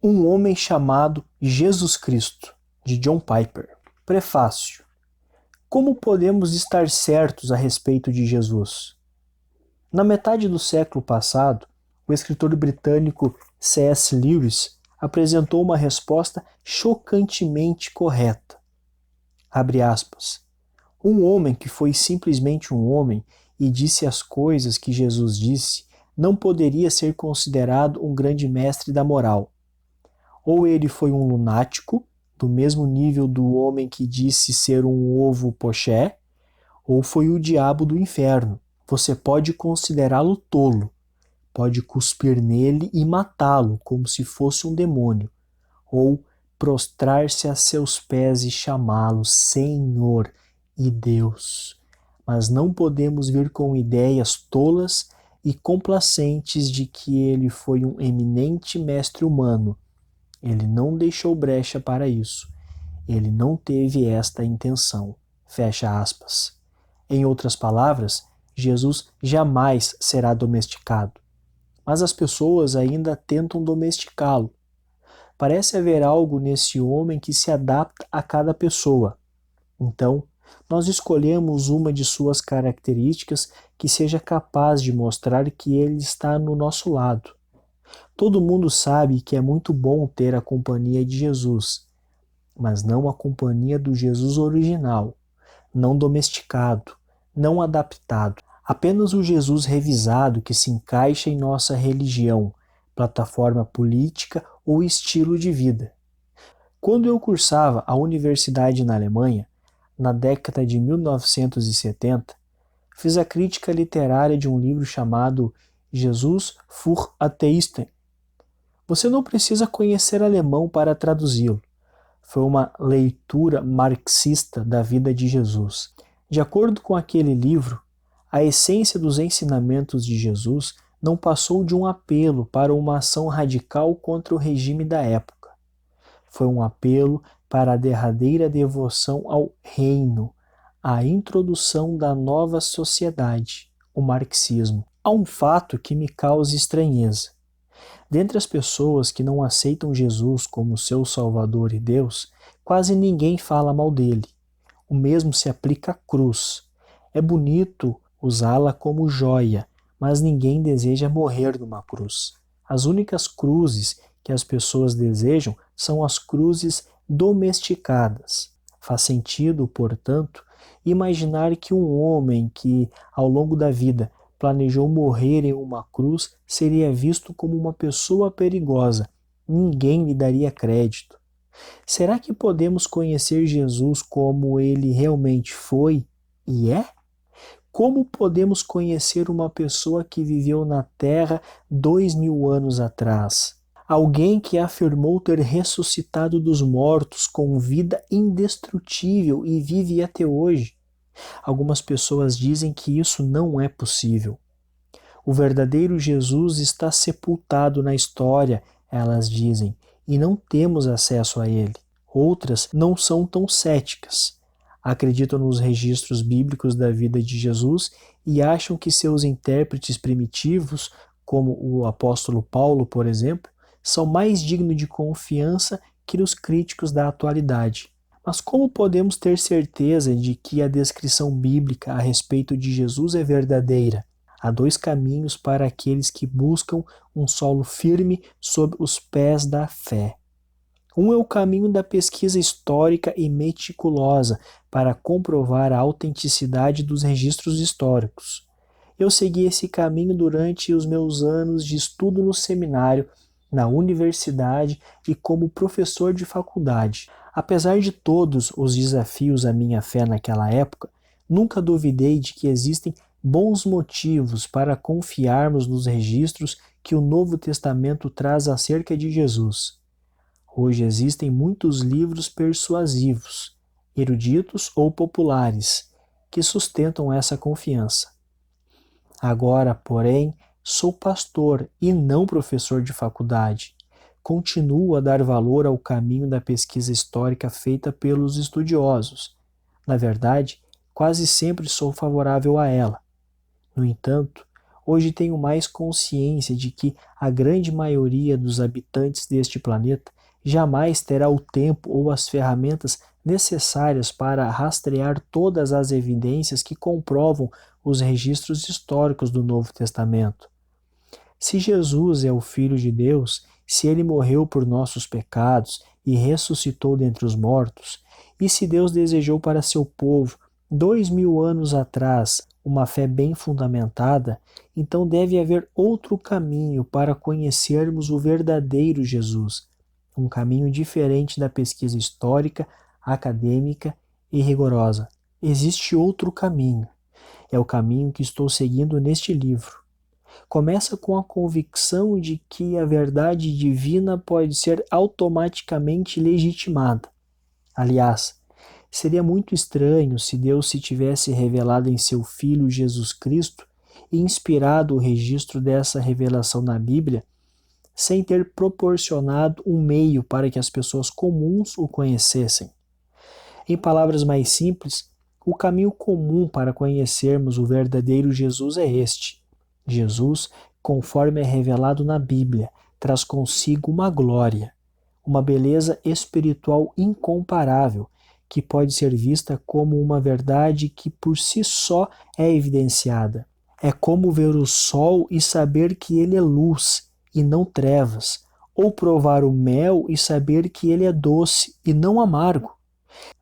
Um homem chamado Jesus Cristo, de John Piper. Prefácio. Como podemos estar certos a respeito de Jesus? Na metade do século passado, o escritor britânico C.S. Lewis apresentou uma resposta chocantemente correta. Abre aspas. Um homem que foi simplesmente um homem e disse as coisas que Jesus disse não poderia ser considerado um grande mestre da moral. Ou ele foi um lunático, do mesmo nível do homem que disse ser um ovo poché, ou foi o diabo do inferno. Você pode considerá-lo tolo, pode cuspir nele e matá-lo como se fosse um demônio, ou prostrar-se a seus pés e chamá-lo Senhor e Deus. Mas não podemos vir com ideias tolas e complacentes de que ele foi um eminente mestre humano. Ele não deixou brecha para isso. Ele não teve esta intenção. Fecha aspas. Em outras palavras, Jesus jamais será domesticado. Mas as pessoas ainda tentam domesticá-lo. Parece haver algo nesse homem que se adapta a cada pessoa. Então, nós escolhemos uma de suas características que seja capaz de mostrar que ele está no nosso lado. Todo mundo sabe que é muito bom ter a companhia de Jesus, mas não a companhia do Jesus original, não domesticado, não adaptado. Apenas o Jesus revisado que se encaixa em nossa religião, plataforma política ou estilo de vida. Quando eu cursava a universidade na Alemanha, na década de 1970, fiz a crítica literária de um livro chamado Jesus für Atheisten. Você não precisa conhecer alemão para traduzi-lo. Foi uma leitura marxista da vida de Jesus. De acordo com aquele livro, a essência dos ensinamentos de Jesus não passou de um apelo para uma ação radical contra o regime da época. Foi um apelo para a derradeira devoção ao reino, a introdução da nova sociedade, o marxismo. Há um fato que me causa estranheza. Dentre as pessoas que não aceitam Jesus como seu Salvador e Deus, quase ninguém fala mal dele. O mesmo se aplica à cruz. É bonito usá-la como joia, mas ninguém deseja morrer numa cruz. As únicas cruzes que as pessoas desejam são as cruzes domesticadas. Faz sentido, portanto, imaginar que um homem que, ao longo da vida, planejou morrer em uma cruz seria visto como uma pessoa perigosa. Ninguém lhe daria crédito. Será que podemos conhecer Jesus como ele realmente foi e é? Como podemos conhecer uma pessoa que viveu na Terra 2000 anos atrás? Alguém que afirmou ter ressuscitado dos mortos com vida indestrutível e vive até hoje. Algumas pessoas dizem que isso não é possível. O verdadeiro Jesus está sepultado na história, elas dizem, e não temos acesso a ele. Outras não são tão céticas. Acreditam nos registros bíblicos da vida de Jesus e acham que seus intérpretes primitivos, como o apóstolo Paulo, por exemplo, são mais dignos de confiança que os críticos da atualidade. Mas como podemos ter certeza de que a descrição bíblica a respeito de Jesus é verdadeira? Há dois caminhos para aqueles que buscam um solo firme sob os pés da fé. Um é o caminho da pesquisa histórica e meticulosa para comprovar a autenticidade dos registros históricos. Eu segui esse caminho durante os meus anos de estudo no seminário, na universidade e como professor de faculdade. Apesar de todos os desafios à minha fé naquela época, nunca duvidei de que existem bons motivos para confiarmos nos registros que o Novo Testamento traz acerca de Jesus. Hoje existem muitos livros persuasivos, eruditos ou populares, que sustentam essa confiança. Agora, porém, sou pastor e não professor de faculdade. Continuo a dar valor ao caminho da pesquisa histórica feita pelos estudiosos. Na verdade, quase sempre sou favorável a ela. No entanto, Hoje tenho mais consciência de que a grande maioria dos habitantes deste planeta jamais terá o tempo ou as ferramentas necessárias para rastrear todas as evidências que comprovam os registros históricos do Novo Testamento. Se Jesus é o Filho de Deus, se ele morreu por nossos pecados e ressuscitou dentre os mortos, e se Deus desejou para seu povo, 2000 anos atrás, uma fé bem fundamentada, então deve haver outro caminho para conhecermos o verdadeiro Jesus, um caminho diferente da pesquisa histórica, acadêmica e rigorosa. Existe outro caminho. É o caminho que estou seguindo neste livro. Começa com a convicção de que a verdade divina pode ser automaticamente legitimada. Aliás, seria muito estranho se Deus se tivesse revelado em seu Filho Jesus Cristo e inspirado o registro dessa revelação na Bíblia, sem ter proporcionado um meio para que as pessoas comuns o conhecessem. Em palavras mais simples, o caminho comum para conhecermos o verdadeiro Jesus é este. Jesus, conforme é revelado na Bíblia, traz consigo uma glória, uma beleza espiritual incomparável, que pode ser vista como uma verdade que por si só é evidenciada. É como ver o sol e saber que ele é luz e não trevas, ou provar o mel e saber que ele é doce e não amargo.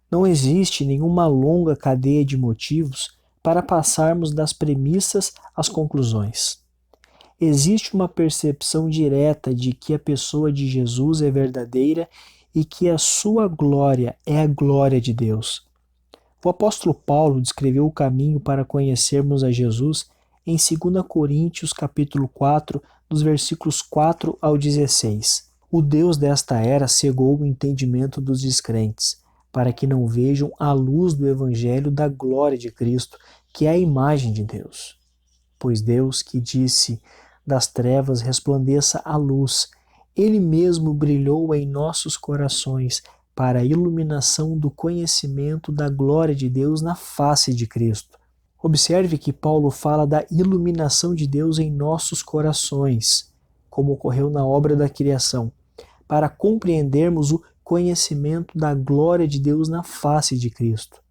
Não existe nenhuma longa cadeia de motivos para passarmos das premissas às conclusões. Existe uma percepção direta de que a pessoa de Jesus é verdadeira e que a sua glória é a glória de Deus. O apóstolo Paulo descreveu o caminho para conhecermos a Jesus em 2 Coríntios capítulo 4, dos versículos 4 ao 16. O Deus desta era cegou o entendimento dos descrentes, para que não vejam a luz do evangelho da glória de Cristo, que é a imagem de Deus. Pois Deus, que disse: das trevas resplandeça a luz, ele mesmo brilhou em nossos corações para a iluminação do conhecimento da glória de Deus na face de Cristo. Observe que Paulo fala da iluminação de Deus em nossos corações, como ocorreu na obra da criação, para compreendermos o conhecimento da glória de Deus na face de Cristo.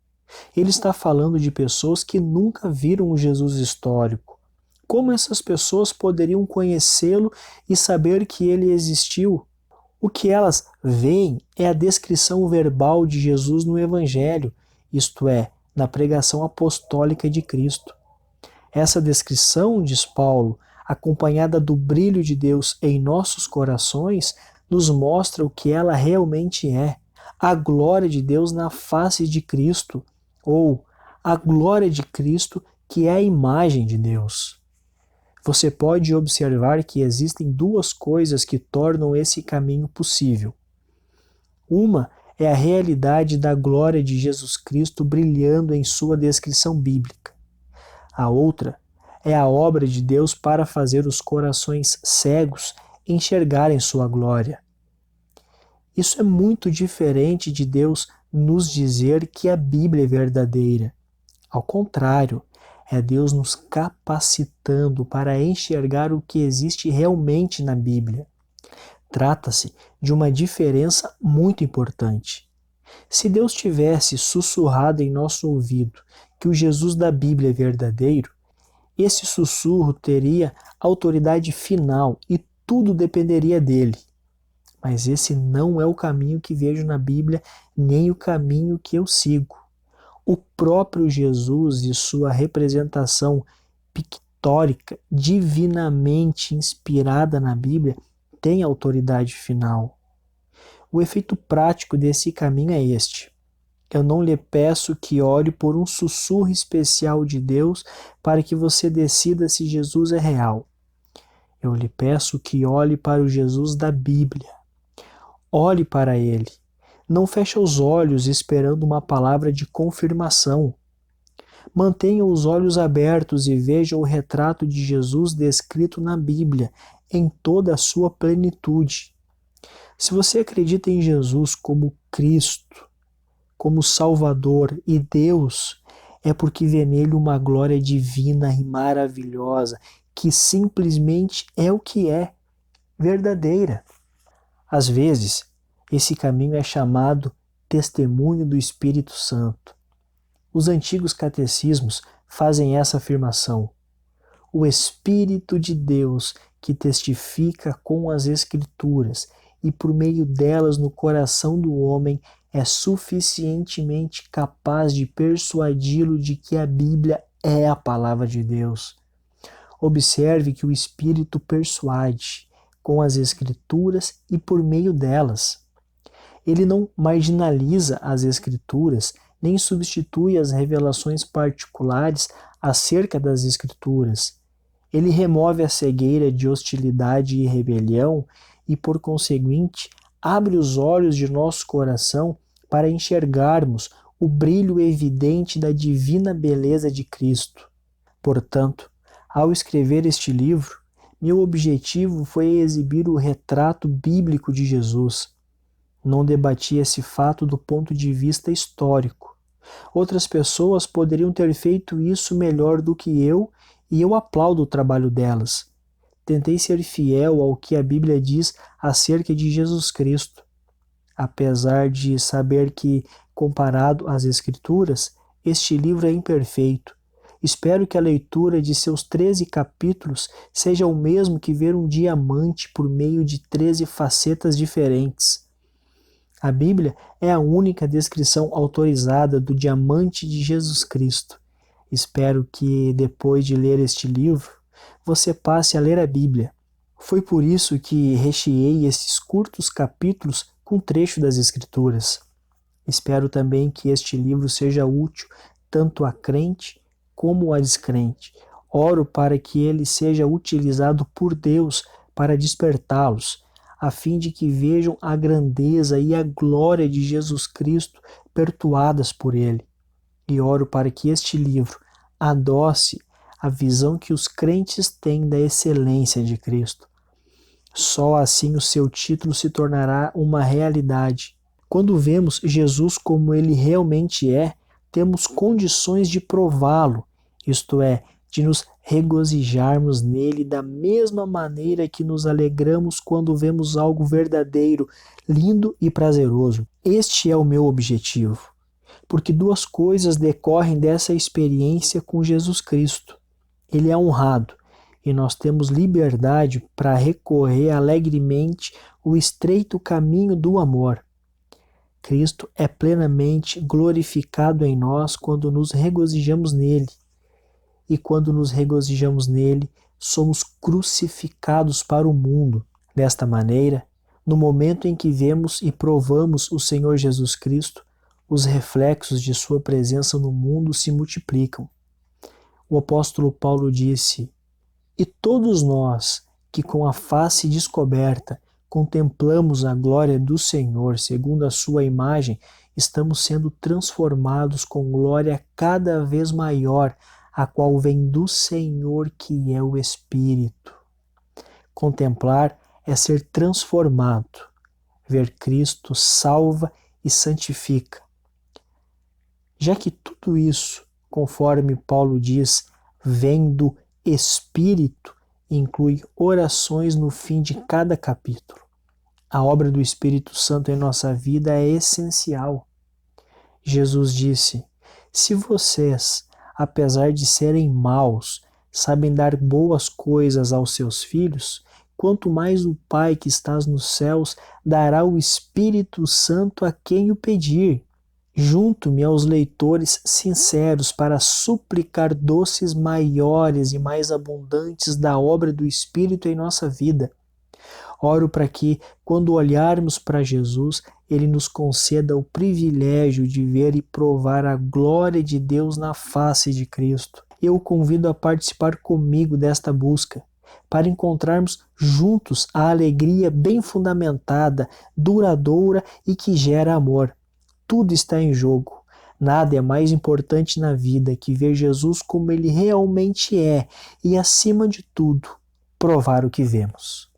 Ele está falando de pessoas que nunca viram o Jesus histórico. Como essas pessoas poderiam conhecê-lo e saber que ele existiu? O que elas veem é a descrição verbal de Jesus no Evangelho, isto é, na pregação apostólica de Cristo. Essa descrição, diz Paulo, acompanhada do brilho de Deus em nossos corações, nos mostra o que ela realmente é, a glória de Deus na face de Cristo, ou a glória de Cristo que é a imagem de Deus. Você pode observar que existem duas coisas que tornam esse caminho possível. Uma é a realidade da glória de Jesus Cristo brilhando em sua descrição bíblica. A outra é a obra de Deus para fazer os corações cegos enxergarem sua glória. Isso é muito diferente de Deus nos dizer que a Bíblia é verdadeira. Ao contrário, é Deus nos capacitando para enxergar o que existe realmente na Bíblia. Trata-se de uma diferença muito importante. Se Deus tivesse sussurrado em nosso ouvido que o Jesus da Bíblia é verdadeiro, esse sussurro teria autoridade final e tudo dependeria dele. Mas esse não é o caminho que vejo na Bíblia, nem o caminho que eu sigo. O próprio Jesus e sua representação pictórica, divinamente inspirada na Bíblia, tem autoridade final. O efeito prático desse caminho é este. Eu não lhe peço que ore por um sussurro especial de Deus para que você decida se Jesus é real. Eu lhe peço que olhe para o Jesus da Bíblia. Olhe para ele. Não feche os olhos esperando uma palavra de confirmação. Mantenha os olhos abertos e veja o retrato de Jesus descrito na Bíblia, em toda a sua plenitude. Se você acredita em Jesus como Cristo, como Salvador e Deus, é porque vê nele uma glória divina e maravilhosa que simplesmente é o que é, verdadeira. Às vezes, esse caminho é chamado testemunho do Espírito Santo. Os antigos catecismos fazem essa afirmação: o Espírito de Deus que testifica com as Escrituras e por meio delas no coração do homem é suficientemente capaz de persuadi-lo de que a Bíblia é a palavra de Deus. Observe que o Espírito persuade com as Escrituras e por meio delas. Ele não marginaliza as Escrituras, nem substitui as revelações particulares acerca das Escrituras. Ele remove a cegueira de hostilidade e rebelião e, por conseguinte, abre os olhos de nosso coração para enxergarmos o brilho evidente da divina beleza de Cristo. Portanto, ao escrever este livro, meu objetivo foi exibir o retrato bíblico de Jesus. Não debati esse fato do ponto de vista histórico. Outras pessoas poderiam ter feito isso melhor do que eu, e eu aplaudo o trabalho delas. Tentei ser fiel ao que a Bíblia diz acerca de Jesus Cristo. Apesar de saber que, comparado às Escrituras, este livro é imperfeito, espero que a leitura de seus 13 capítulos seja o mesmo que ver um diamante por meio de 13 facetas diferentes. A Bíblia é a única descrição autorizada do diamante de Jesus Cristo. Espero que, depois de ler este livro, você passe a ler a Bíblia. Foi por isso que recheei esses curtos capítulos com trecho das Escrituras. Espero também que este livro seja útil tanto a crente como a descrente. Oro para que ele seja utilizado por Deus para despertá-los, a fim de que vejam a grandeza e a glória de Jesus Cristo pertuadas por ele. E oro para que este livro adoce a visão que os crentes têm da excelência de Cristo. Só assim o seu título se tornará uma realidade. Quando vemos Jesus como ele realmente é, temos condições de prová-lo, isto é, de nos regozijarmos nele da mesma maneira que nos alegramos quando vemos algo verdadeiro, lindo e prazeroso. Este é o meu objetivo, porque duas coisas decorrem dessa experiência com Jesus Cristo. Ele é honrado e nós temos liberdade para recorrer alegremente o estreito caminho do amor. Cristo é plenamente glorificado em nós quando nos regozijamos nele. E quando nos regozijamos nele, somos crucificados para o mundo. Desta maneira, no momento em que vemos e provamos o Senhor Jesus Cristo, os reflexos de sua presença no mundo se multiplicam. O apóstolo Paulo disse: "E todos nós, que com a face descoberta contemplamos a glória do Senhor segundo a sua imagem, estamos sendo transformados com glória cada vez maior, a qual vem do Senhor, que é o Espírito." Contemplar é ser transformado. Ver Cristo salva e santifica. Já que tudo isso, conforme Paulo diz, vem do Espírito, inclui orações no fim de cada capítulo. A obra do Espírito Santo em nossa vida é essencial. Jesus disse: "Se vocês, apesar de serem maus, sabem dar boas coisas aos seus filhos, quanto mais o Pai que estás nos céus dará o Espírito Santo a quem o pedir." Junto-me aos leitores sinceros para suplicar doces maiores e mais abundantes da obra do Espírito em nossa vida. Oro para que, quando olharmos para Jesus, ele nos conceda o privilégio de ver e provar a glória de Deus na face de Cristo. Eu o convido a participar comigo desta busca, para encontrarmos juntos a alegria bem fundamentada, duradoura e que gera amor. Tudo está em jogo. Nada é mais importante na vida que ver Jesus como ele realmente é e, acima de tudo, provar o que vemos.